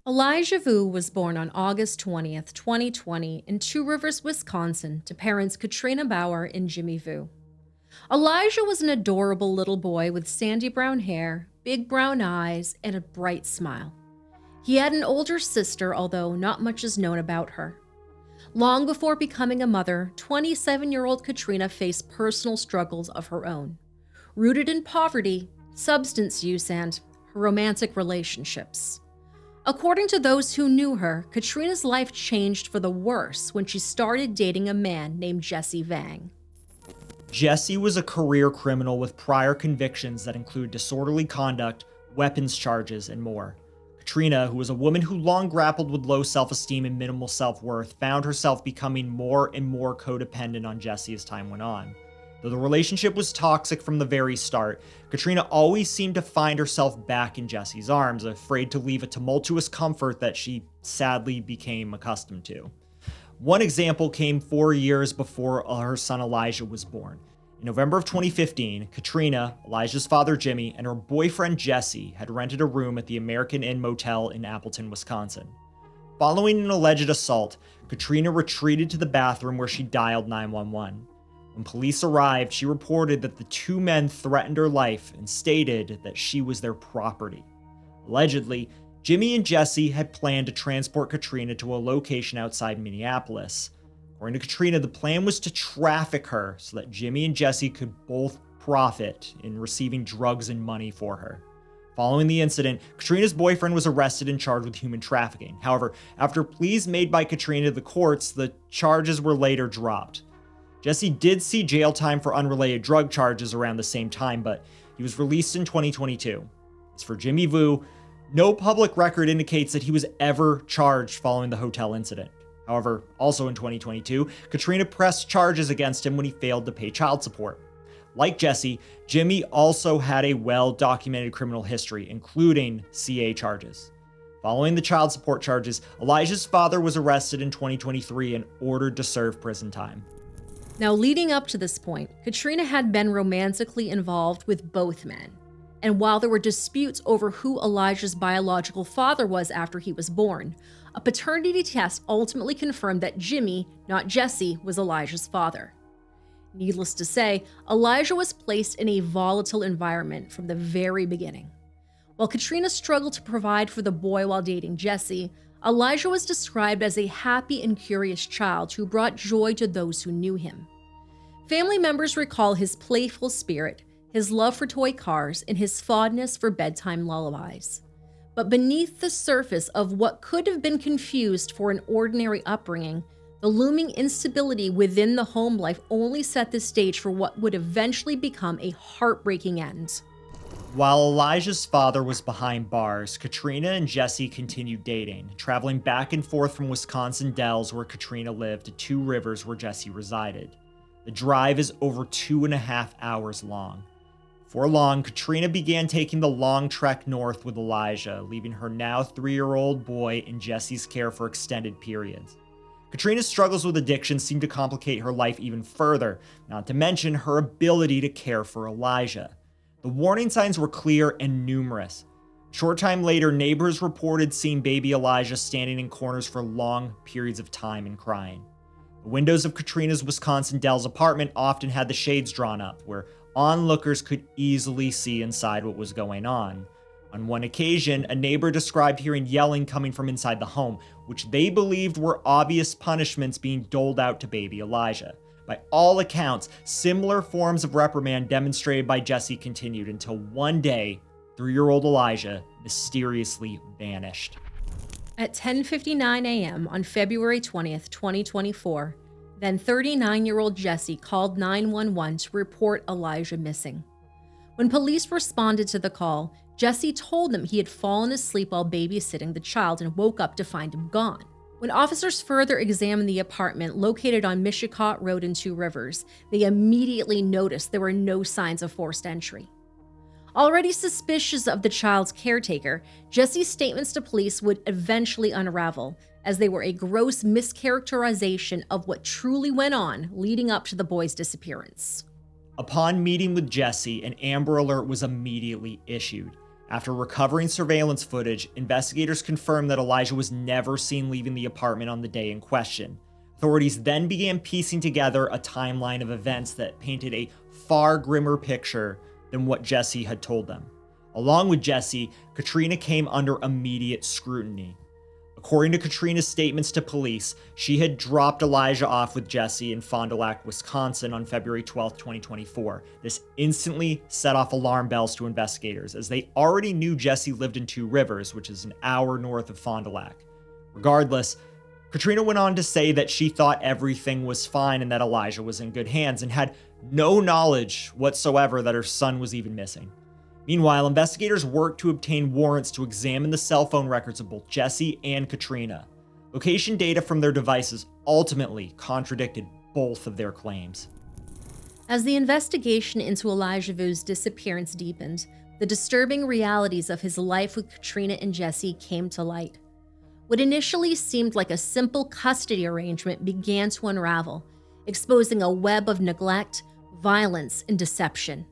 Elijah Vue was born on August 20th, 2020, in Two Rivers, Wisconsin, to parents Katrina Bauer and Jimmy Vue. Elijah was an adorable little boy with sandy brown hair, big brown eyes, and a bright smile. He had an older sister, although not much is known about her. Long before becoming a mother, 27-year-old Katrina faced personal struggles of her own, rooted in poverty, substance use, and her romantic relationships. According to those who knew her, Katrina's life changed for the worse when she started dating a man named Jesse Vang. Jesse was a career criminal with prior convictions that include disorderly conduct, weapons charges, and more. Katrina, who was a woman who long grappled with low self-esteem and minimal self-worth, found herself becoming more and more codependent on Jesse as time went on. Though the relationship was toxic from the very start, Katrina always seemed to find herself back in Jesse's arms, afraid to leave a tumultuous comfort that she sadly became accustomed to. One example came 4 years before her son Elijah was born. In November of 2015, Katrina, Elijah's father Jimmy, and her boyfriend Jesse had rented a room at the American Inn Motel in Appleton, Wisconsin. Following an alleged assault, Katrina retreated to the bathroom where she dialed 911. When police arrived, she reported that the two men threatened her life and stated that she was their property. Allegedly, Jimmy and Jesse had planned to transport Katrina to a location outside Minneapolis. According to Katrina, the plan was to traffic her so that Jimmy and Jesse could both profit in receiving drugs and money for her. Following the incident, Katrina's boyfriend was arrested and charged with human trafficking. However, after pleas made by Katrina to the courts, the charges were later dropped. Jesse did see jail time for unrelated drug charges around the same time, but he was released in 2022. As for Jimmy Vue, no public record indicates that he was ever charged following the hotel incident. However, also in 2022, Katrina pressed charges against him when he failed to pay child support. Like Jesse, Jimmy also had a well-documented criminal history, including CA charges. Following the child support charges, Elijah's father was arrested in 2023 and ordered to serve prison time. Now, leading up to this point, Katrina had been romantically involved with both men. And while there were disputes over who Elijah's biological father was after he was born, a paternity test ultimately confirmed that Jimmy, not Jesse, was Elijah's father. Needless to say, Elijah was placed in a volatile environment from the very beginning. While Katrina struggled to provide for the boy while dating Jesse, Elijah was described as a happy and curious child who brought joy to those who knew him. Family members recall his playful spirit, his love for toy cars, and his fondness for bedtime lullabies. But beneath the surface of what could have been confused for an ordinary upbringing, the looming instability within the home life only set the stage for what would eventually become a heartbreaking end. While Elijah's father was behind bars, Katrina and Jesse continued dating, traveling back and forth from Wisconsin Dells, where Katrina lived, to Two Rivers, where Jesse resided. The drive is over 2.5 hours long. Before long, Katrina began taking the long trek north with Elijah, leaving her now 3-year-old boy in Jesse's care for extended periods. Katrina's struggles with addiction seemed to complicate her life even further, not to mention her ability to care for Elijah. The warning signs were clear and numerous. A short time later, neighbors reported seeing baby Elijah standing in corners for long periods of time and crying. The windows of Katrina's Wisconsin Dells apartment often had the shades drawn up, where onlookers could easily see inside what was going on. On one occasion, a neighbor described hearing yelling coming from inside the home, which they believed were obvious punishments being doled out to baby Elijah. By all accounts, similar forms of reprimand demonstrated by Jesse continued until one day, 3-year-old Elijah mysteriously vanished. At 10:59 a.m. on February 20th, 2024, then 39-year-old Jesse called 911 to report Elijah missing. When police responded to the call, Jesse told them he had fallen asleep while babysitting the child and woke up to find him gone. When officers further examined the apartment located on Mishicot Road in Two Rivers, they immediately noticed there were no signs of forced entry. Already suspicious of the child's caretaker, Jesse's statements to police would eventually unravel, as they were a gross mischaracterization of what truly went on leading up to the boy's disappearance. Upon meeting with Jesse, an Amber Alert was immediately issued. After recovering surveillance footage, investigators confirmed that Elijah was never seen leaving the apartment on the day in question. Authorities then began piecing together a timeline of events that painted a far grimmer picture than what Jesse had told them. Along with Jesse, Katrina came under immediate scrutiny. According to Katrina's statements to police, she had dropped Elijah off with Jesse in Fond du Lac, Wisconsin on February 12, 2024. This instantly set off alarm bells to investigators, as they already knew Jesse lived in Two Rivers, which is an hour north of Fond du Lac. Regardless, Katrina went on to say that she thought everything was fine and that Elijah was in good hands, and had no knowledge whatsoever that her son was even missing. Meanwhile, investigators worked to obtain warrants to examine the cell phone records of both Jesse and Katrina. Location data from their devices ultimately contradicted both of their claims. As the investigation into Elijah Vue's disappearance deepened, the disturbing realities of his life with Katrina and Jesse came to light. What initially seemed like a simple custody arrangement began to unravel, exposing a web of neglect, violence, and deception.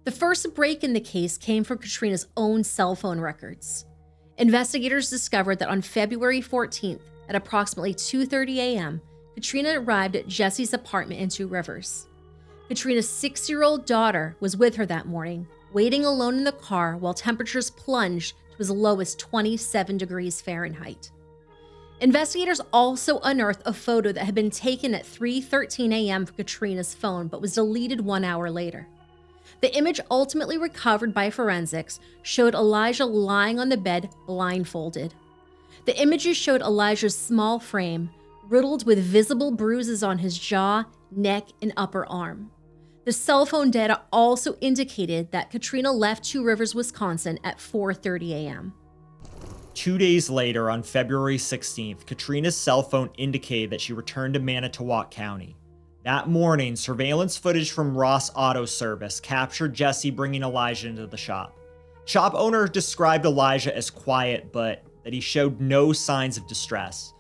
The first break in the case came from Katrina's own cell phone records. Investigators discovered that on February 14th, at approximately 2:30 a.m., Katrina arrived at Jesse's apartment in Two Rivers. Katrina's 6-year-old daughter was with her that morning, waiting alone in the car while temperatures plunged to as low as 27 degrees Fahrenheit. Investigators also unearthed a photo that had been taken at 3:13 a.m. from Katrina's phone but was deleted 1 hour later. The image, ultimately recovered by forensics, showed Elijah lying on the bed blindfolded. The images showed Elijah's small frame, riddled with visible bruises on his jaw, neck, and upper arm. The cell phone data also indicated that Katrina left Two Rivers, Wisconsin at 4:30 a.m. 2 days later, on February 16th, Katrina's cell phone indicated that she returned to Manitowoc County. That morning, surveillance footage from Ross Auto Service captured Jesse bringing Elijah into the shop. Shop owner described Elijah as quiet, but that he showed no signs of distress.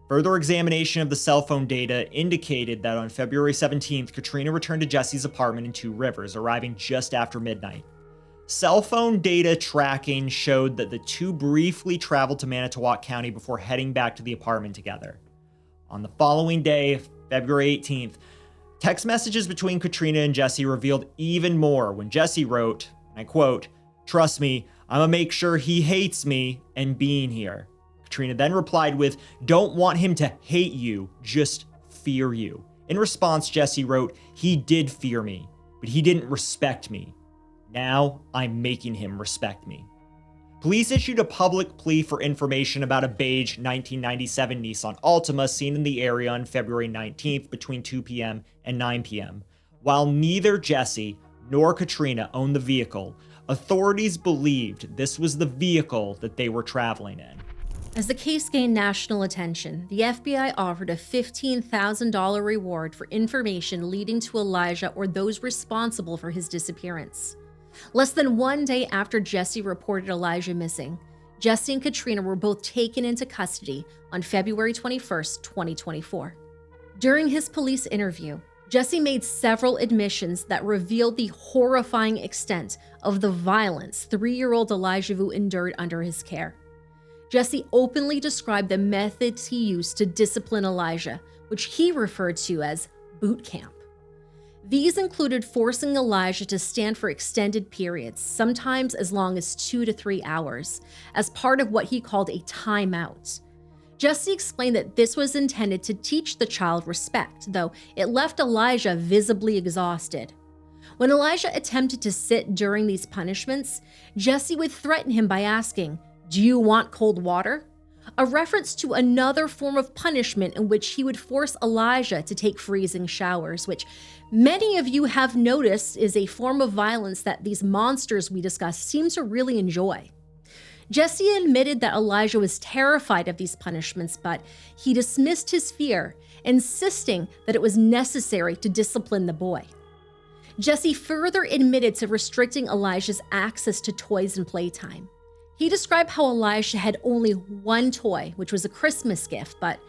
Further examination of the cell phone data indicated that on February 17th, Katrina returned to Jesse's apartment in Two Rivers, arriving just after midnight. Cell phone data tracking showed that the two briefly traveled to Manitowoc County before heading back to the apartment together. On the following day, February 18th, text messages between Katrina and Jesse revealed even more when Jesse wrote, and I quote, "Trust me, I'ma make sure he hates me and being here." Katrina then replied with, "Don't want him to hate you, just fear you." In response, Jesse wrote, "He did fear me, but he didn't respect me. Now I'm making him respect me." Police issued a public plea for information about a beige 1997 Nissan Altima seen in the area on February 19th between 2 p.m. and 9 p.m. While neither Jesse nor Katrina owned the vehicle, authorities believed this was the vehicle that they were traveling in. As the case gained national attention, the FBI offered a $15,000 reward for information leading to Elijah or those responsible for his disappearance. Less than 1 day after Jesse reported Elijah missing, Jesse and Katrina were both taken into custody on February 21st, 2024. During his police interview, Jesse made several admissions that revealed the horrifying extent of the violence 3-year-old Elijah Vue endured under his care. Jesse openly described the methods he used to discipline Elijah, which he referred to as boot camp. These included forcing Elijah to stand for extended periods, sometimes as long as 2 to 3 hours, as part of what he called a timeout. Jesse explained that this was intended to teach the child respect, though it left Elijah visibly exhausted. When Elijah attempted to sit during these punishments, Jesse would threaten him by asking, "Do you want cold water?" A reference to another form of punishment in which he would force Elijah to take freezing showers, which many of you have noticed is a form of violence that these monsters we discuss seem to really enjoy. Jesse admitted that Elijah was terrified of these punishments, but he dismissed his fear, insisting that it was necessary to discipline the boy. Jesse further admitted to restricting Elijah's access to toys and playtime. He described how Elijah had only one toy, which was a Christmas gift, but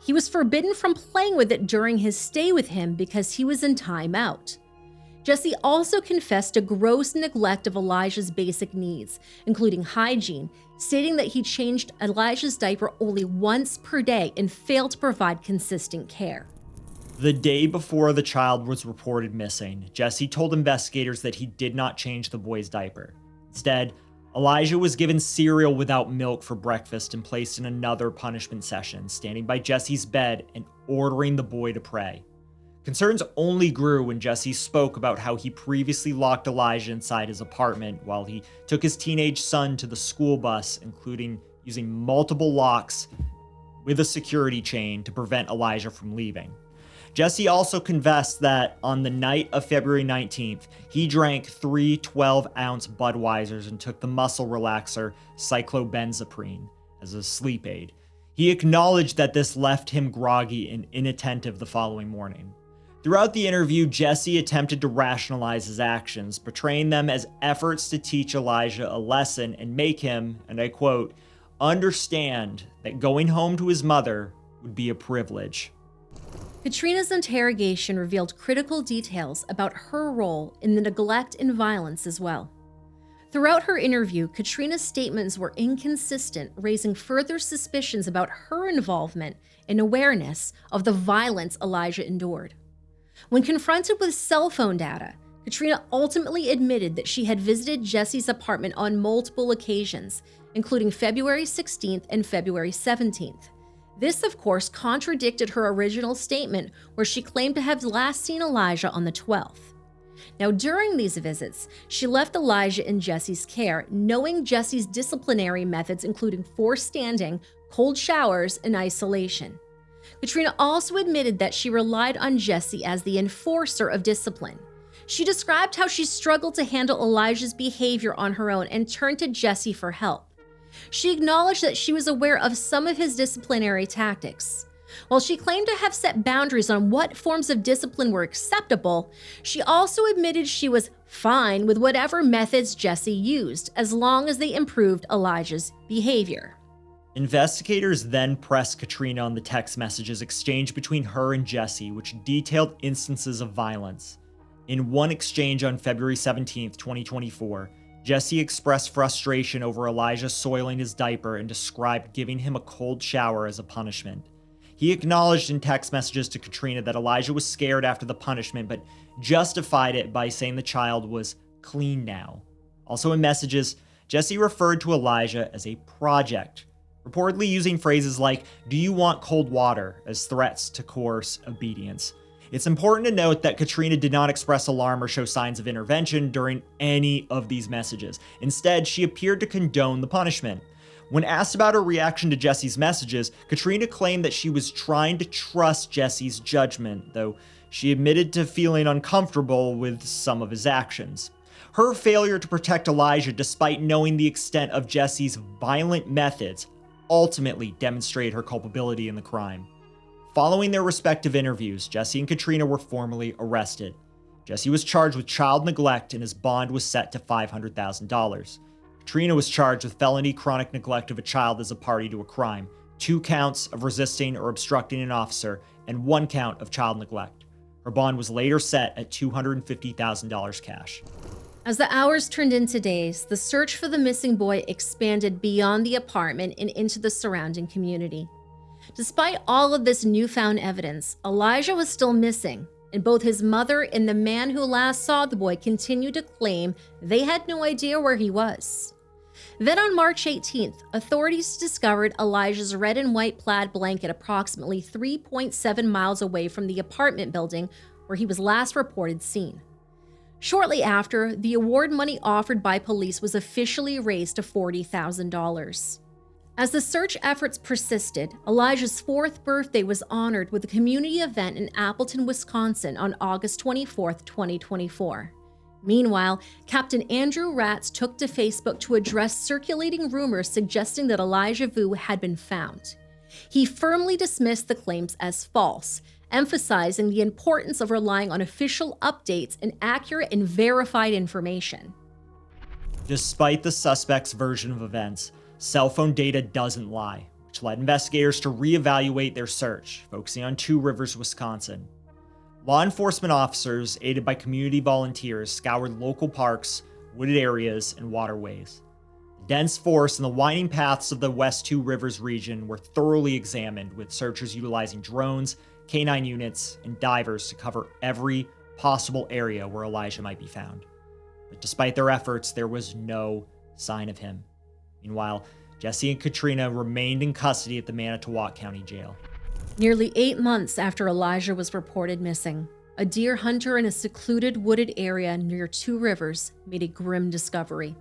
he was forbidden from playing with it during his stay with him because he was in timeout. Jesse also confessed to gross neglect of Elijah's basic needs, including hygiene, stating that he changed Elijah's diaper only once per day and failed to provide consistent care. The day before the child was reported missing, Jesse told investigators that he did not change the boy's diaper. Instead, Elijah was given cereal without milk for breakfast and placed in another punishment session, standing by Jesse's bed and ordering the boy to pray. Concerns only grew when Jesse spoke about how he previously locked Elijah inside his apartment while he took his teenage son to the school bus, including using multiple locks with a security chain to prevent Elijah from leaving. Jesse also confessed that on the night of February 19th, he drank 3 12-ounce Budweisers and took the muscle relaxer cyclobenzaprine as a sleep aid. He acknowledged that this left him groggy and inattentive the following morning. Throughout the interview, Jesse attempted to rationalize his actions, portraying them as efforts to teach Elijah a lesson and make him, and I quote, understand that going home to his mother would be a privilege. Katrina's interrogation revealed critical details about her role in the neglect and violence as well. Throughout her interview, Katrina's statements were inconsistent, raising further suspicions about her involvement and awareness of the violence Elijah endured. When confronted with cell phone data, Katrina ultimately admitted that she had visited Jesse's apartment on multiple occasions, including February 16th and February 17th. This, of course, contradicted her original statement where she claimed to have last seen Elijah on the 12th. Now, during these visits, she left Elijah in Jesse's care, knowing Jesse's disciplinary methods, including forced standing, cold showers, and isolation. Katrina also admitted that she relied on Jesse as the enforcer of discipline. She described how she struggled to handle Elijah's behavior on her own and turned to Jesse for help. She acknowledged that she was aware of some of his disciplinary tactics. While she claimed to have set boundaries on what forms of discipline were acceptable, she also admitted she was fine with whatever methods Jesse used, as long as they improved Elijah's behavior. Investigators then pressed Katrina on the text messages exchanged between her and Jesse, which detailed instances of violence. In one exchange on February 17, 2024, Jesse expressed frustration over Elijah soiling his diaper and described giving him a cold shower as a punishment. He acknowledged in text messages to Katrina that Elijah was scared after the punishment, but justified it by saying the child was clean now. Also in messages, Jesse referred to Elijah as a project, reportedly using phrases like, "Do you want cold water?" as threats to coerce obedience. It's important to note that Katrina did not express alarm or show signs of intervention during any of these messages. Instead, she appeared to condone the punishment. When asked about her reaction to Jesse's messages, Katrina claimed that she was trying to trust Jesse's judgment, though she admitted to feeling uncomfortable with some of his actions. Her failure to protect Elijah, despite knowing the extent of Jesse's violent methods, ultimately demonstrated her culpability in the crime. Following their respective interviews, Jesse and Katrina were formally arrested. Jesse was charged with child neglect and his bond was set to $500,000. Katrina was charged with felony chronic neglect of a child as a party to a crime, 2 counts of resisting or obstructing an officer, and 1 count of child neglect. Her bond was later set at $250,000 cash. As the hours turned into days, the search for the missing boy expanded beyond the apartment and into the surrounding community. Despite all of this newfound evidence, Elijah was still missing, and both his mother and the man who last saw the boy continued to claim they had no idea where he was. Then on March 18th, authorities discovered Elijah's red and white plaid blanket approximately 3.7 miles away from the apartment building where he was last reported seen. Shortly after, the award money offered by police was officially raised to $40,000. As the search efforts persisted, Elijah's 4th birthday was honored with a community event in Appleton, Wisconsin on August 24, 2024. Meanwhile, Captain Andrew Ratz took to Facebook to address circulating rumors suggesting that Elijah Vue had been found. He firmly dismissed the claims as false, emphasizing the importance of relying on official updates and accurate and verified information. Despite the suspect's version of events, cell phone data doesn't lie, which led investigators to reevaluate their search, focusing on Two Rivers, Wisconsin. Law enforcement officers, aided by community volunteers, scoured local parks, wooded areas, and waterways. The dense forest and the winding paths of the West Two Rivers region were thoroughly examined, with searchers utilizing drones, canine units, and divers to cover every possible area where Elijah might be found. But despite their efforts, there was no sign of him. Meanwhile, Jesse and Katrina remained in custody at the Manitowoc County Jail. Nearly 8 months after Elijah was reported missing, a deer hunter in a secluded wooded area near Two Rivers made a grim discovery.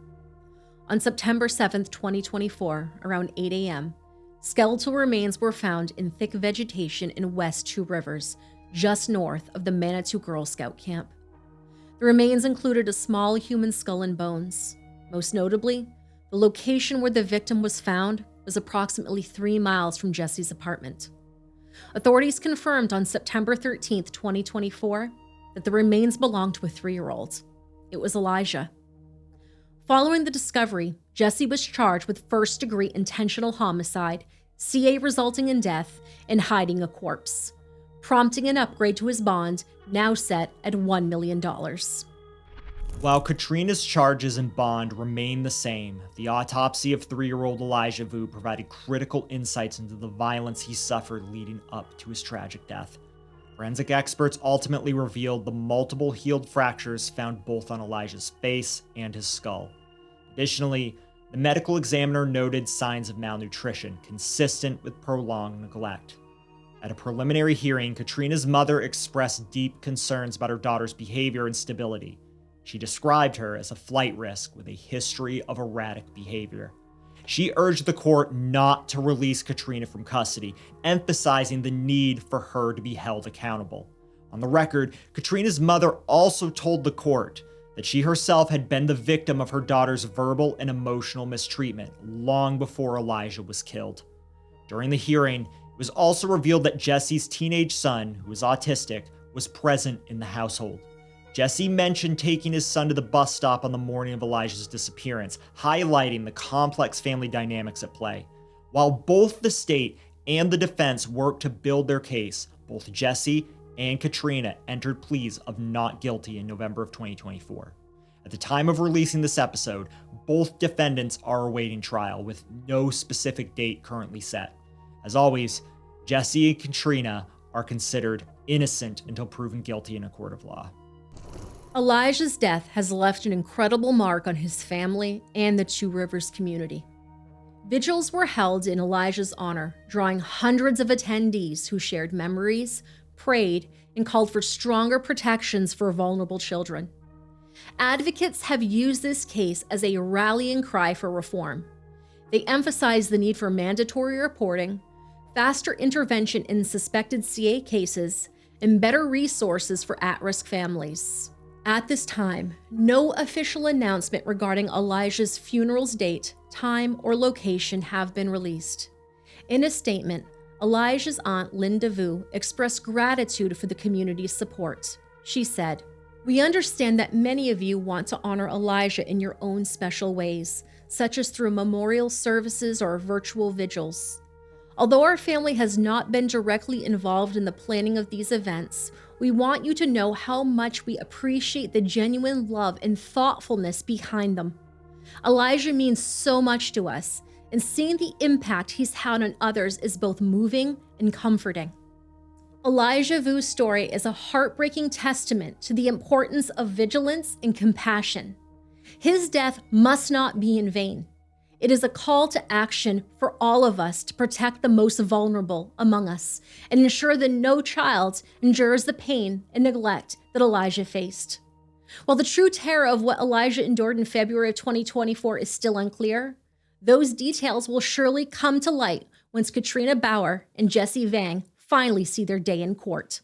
On September 7, 2024, around 8 a.m., skeletal remains were found in thick vegetation in West Two Rivers, just north of the Manitou Girl Scout camp. The remains included a small human skull and bones. Most notably, the location where the victim was found was approximately 3 miles from Jesse's apartment. Authorities confirmed on September 13, 2024, that the remains belonged to a 3-year-old. It was Elijah. Following the discovery, Jesse was charged with first-degree intentional homicide, CA resulting in death, and hiding a corpse, prompting an upgrade to his bond, now set at $1 million. While Katrina's charges and bond remain the same, the autopsy of 3-year-old Elijah Vue provided critical insights into the violence he suffered leading up to his tragic death. Forensic experts ultimately revealed the multiple healed fractures found both on Elijah's face and his skull. Additionally, the medical examiner noted signs of malnutrition consistent with prolonged neglect. At a preliminary hearing, Katrina's mother expressed deep concerns about her daughter's behavior and stability. She described her as a flight risk with a history of erratic behavior. She urged the court not to release Katrina from custody, emphasizing the need for her to be held accountable. On the record, Katrina's mother also told the court that she herself had been the victim of her daughter's verbal and emotional mistreatment long before Elijah was killed. During the hearing, it was also revealed that Jesse's teenage son, who was autistic, was present in the household. Jesse mentioned taking his son to the bus stop on the morning of Elijah's disappearance, highlighting the complex family dynamics at play. While both the state and the defense worked to build their case, both Jesse and Katrina entered pleas of not guilty in November of 2024. At the time of releasing this episode, both defendants are awaiting trial, with no specific date currently set. As always, Jesse and Katrina are considered innocent until proven guilty in a court of law. Elijah's death has left an incredible mark on his family and the Two Rivers community. Vigils were held in Elijah's honor, drawing hundreds of attendees who shared memories, prayed, and called for stronger protections for vulnerable children. Advocates have used this case as a rallying cry for reform. They emphasize the need for mandatory reporting, faster intervention in suspected CA cases, and better resources for at-risk families. At this time, no official announcement regarding Elijah's funeral's date, time, or location have been released. In a statement, Elijah's aunt, Linda Vue, expressed gratitude for the community's support. She said, "We understand that many of you want to honor Elijah in your own special ways, such as through memorial services or virtual vigils. Although our family has not been directly involved in the planning of these events, we want you to know how much we appreciate the genuine love and thoughtfulness behind them. Elijah means so much to us, and seeing the impact he's had on others is both moving and comforting." Elijah Vue's story is a heartbreaking testament to the importance of vigilance and compassion. His death must not be in vain. It is a call to action for all of us to protect the most vulnerable among us and ensure that no child endures the pain and neglect that Elijah faced. While the true terror of what Elijah endured in February of 2024 is still unclear, those details will surely come to light once Katrina Bauer and Jesse Vang finally see their day in court.